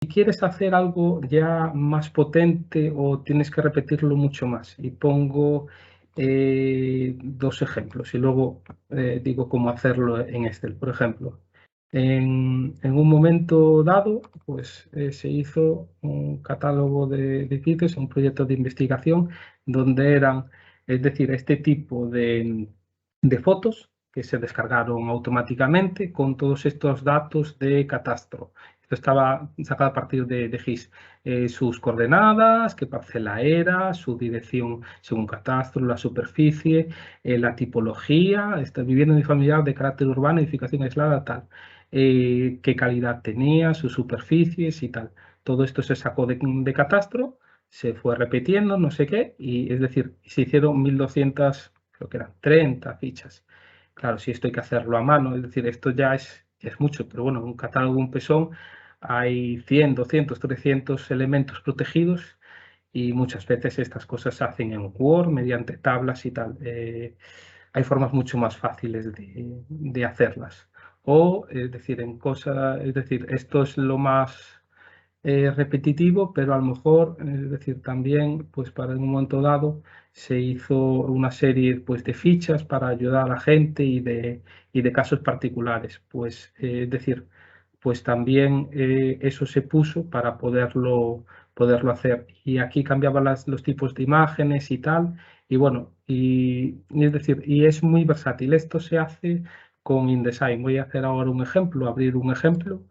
Si quieres hacer algo ya más potente o tienes que repetirlo mucho más. Y pongo dos ejemplos y luego digo cómo hacerlo en Excel. Por ejemplo, en un momento dado, pues se hizo un catálogo de edificios, un proyecto de investigación donde eran, es decir, este tipo de fotos que se descargaron automáticamente con todos estos datos de catastro. Esto estaba sacado a partir de GIS. Sus coordenadas, qué parcela era, su dirección según catastro, la superficie, la tipología, vivienda unifamiliar de carácter urbano, edificación aislada, tal. Qué calidad tenía, sus superficies y tal. Todo esto se sacó de catastro, se fue repitiendo, no sé qué, y es decir, se hicieron 1200, creo que eran 30 fichas. Claro, si esto hay que hacerlo a mano, es decir, esto ya es mucho, pero bueno, un catálogo, un PESON, hay 100, 200, 300 elementos protegidos y muchas veces estas cosas se hacen en Word mediante tablas y tal. Hay formas mucho más fáciles de hacerlas. O, es decir, es decir, esto es lo más repetitivo, pero a lo mejor, es decir, también, pues para en un momento dado se hizo una serie pues, de fichas para ayudar a la gente y de casos particulares. Pues, es decir, pues también eso se puso para poderlo hacer. Y aquí cambiaban los tipos de imágenes y tal. Y bueno, y es decir, y es muy versátil. Esto se hace con InDesign. Voy a hacer ahora un ejemplo, abrir un ejemplo.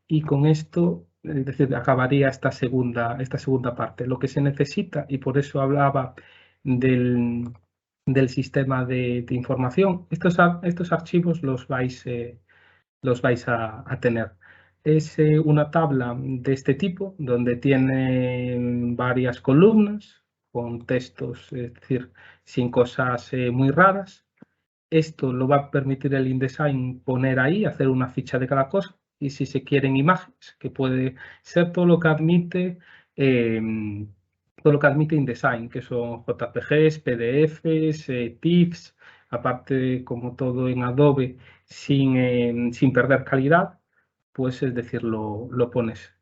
Y con esto, es decir, acabaría esta segunda parte. Lo que se necesita, y por eso hablaba del sistema de información, estos archivos los vais a tener. Es una tabla de este tipo, donde tiene varias columnas con textos, es decir, sin cosas muy raras. Esto lo va a permitir el InDesign poner ahí, hacer una ficha de cada cosa. Y si se quieren imágenes, que puede ser todo lo que admite InDesign, que son JPGs, PDFs, TIFFs, aparte como todo en Adobe, sin perder calidad, pues es decir, lo pones.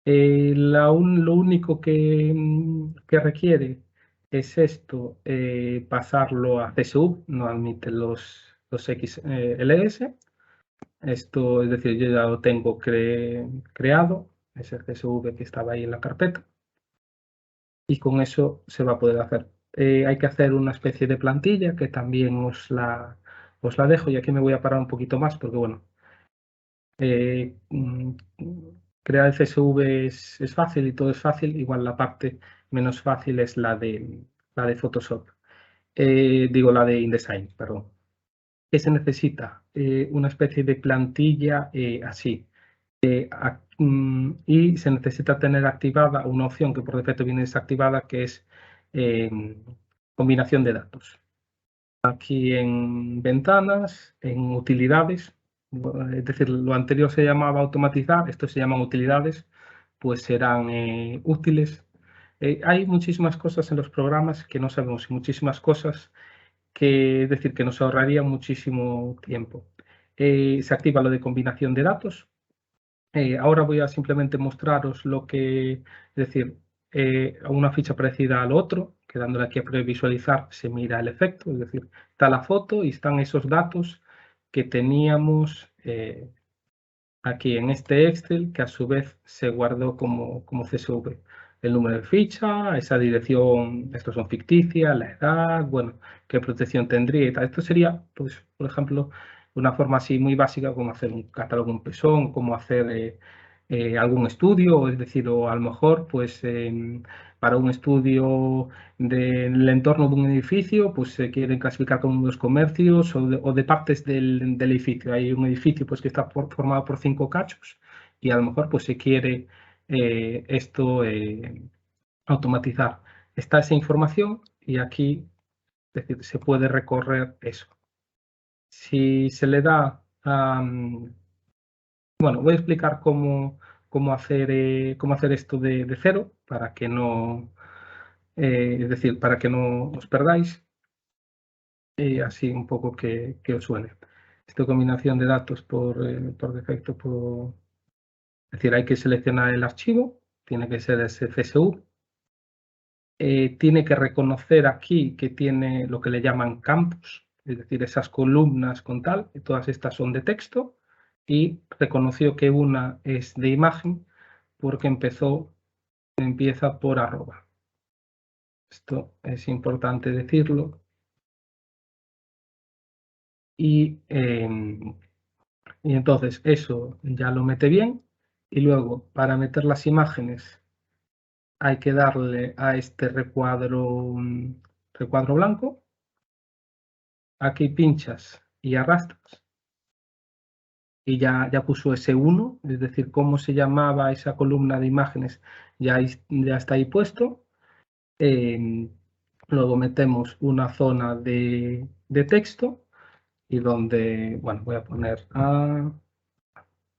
Lo único que requiere es esto, pasarlo a CSV, no admite los XLS. Esto, es decir, yo ya lo tengo creado, ese CSV que estaba ahí en la carpeta, y con eso se va a poder hacer. Hay que hacer una especie de plantilla que también os la dejo, y aquí me voy a parar un poquito más porque, bueno, eh, mm, crear el CSV es fácil y todo es fácil, igual la parte menos fácil es la de Photoshop. Digo, la de InDesign, perdón. ¿Qué se necesita? Una especie de plantilla así. Y se necesita tener activada una opción que por defecto viene desactivada, que es combinación de datos. Aquí en ventanas, en utilidades, es decir, lo anterior se llamaba automatizar, esto se llaman utilidades, pues serán útiles. Hay muchísimas cosas en los programas que no sabemos y muchísimas cosas que, es decir, que nos ahorraría muchísimo tiempo. Se activa lo de combinación de datos. Ahora voy a simplemente mostraros lo que, es decir, una ficha parecida al otro, que dándole aquí a previsualizar se mira el efecto, es decir, está la foto y están esos datos que teníamos aquí en este Excel, que a su vez se guardó como CSV. El número de ficha, esa dirección, estos son ficticias, la edad, bueno, qué protección tendría y tal. Esto sería, pues, por ejemplo, una forma así muy básica como hacer un catálogo en PESON, como hacer algún estudio, es decir, o a lo mejor, pues, para un estudio del entorno de un edificio, pues se quieren clasificar como los comercios o de partes del edificio. Hay un edificio pues, que está formado por 5 cachos y a lo mejor pues, se quiere esto automatizar. Está esa información y aquí es decir, se puede recorrer eso. Si se le da, bueno, voy a explicar cómo hacer esto de cero para que no, es decir, para que no os perdáis. Y así un poco que os suene. Esta combinación de datos por defecto decir, hay que seleccionar el archivo, tiene que ser ese CSV. Tiene que reconocer aquí que tiene lo que le llaman campos, es decir, esas columnas con tal, y todas estas son de texto, y reconoció que una es de imagen porque empieza por arroba. Esto es importante decirlo. Y entonces eso ya lo mete bien. Y luego, para meter las imágenes, hay que darle a este recuadro blanco. Aquí pinchas y arrastras. Y ya puso ese 1, es decir, cómo se llamaba esa columna de imágenes ya está ahí puesto. Luego metemos una zona de texto y donde, bueno, voy a poner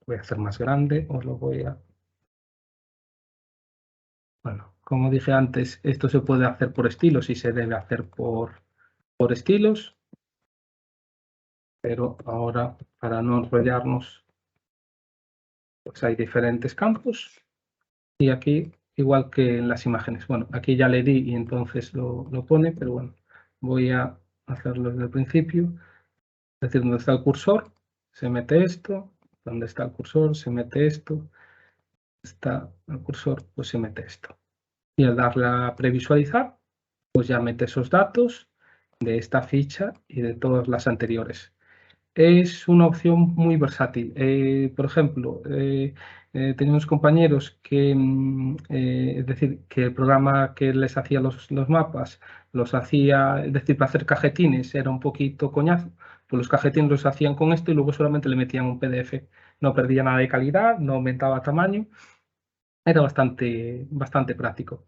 voy a hacer más grande, os lo voy a... Bueno, como dije antes, esto se puede hacer por estilos y se debe hacer por estilos, pero ahora, para no enrollarnos, pues hay diferentes campos y aquí, igual que en las imágenes, bueno, aquí ya le di y entonces lo pone, pero bueno, voy a hacerlo desde el principio, es decir, donde está el cursor, se mete esto, donde está el cursor, se mete esto, está el cursor, pues se mete esto. Y al darle a previsualizar, pues ya mete esos datos de esta ficha y de todas las anteriores. Es una opción muy versátil. Por ejemplo, teníamos compañeros que, es decir, que el programa que les hacía los mapas, los hacía, es decir, para hacer cajetines era un poquito coñazo, pues los cajetines los hacían con esto y luego solamente le metían un PDF. No perdía nada de calidad, no aumentaba tamaño, era bastante práctico.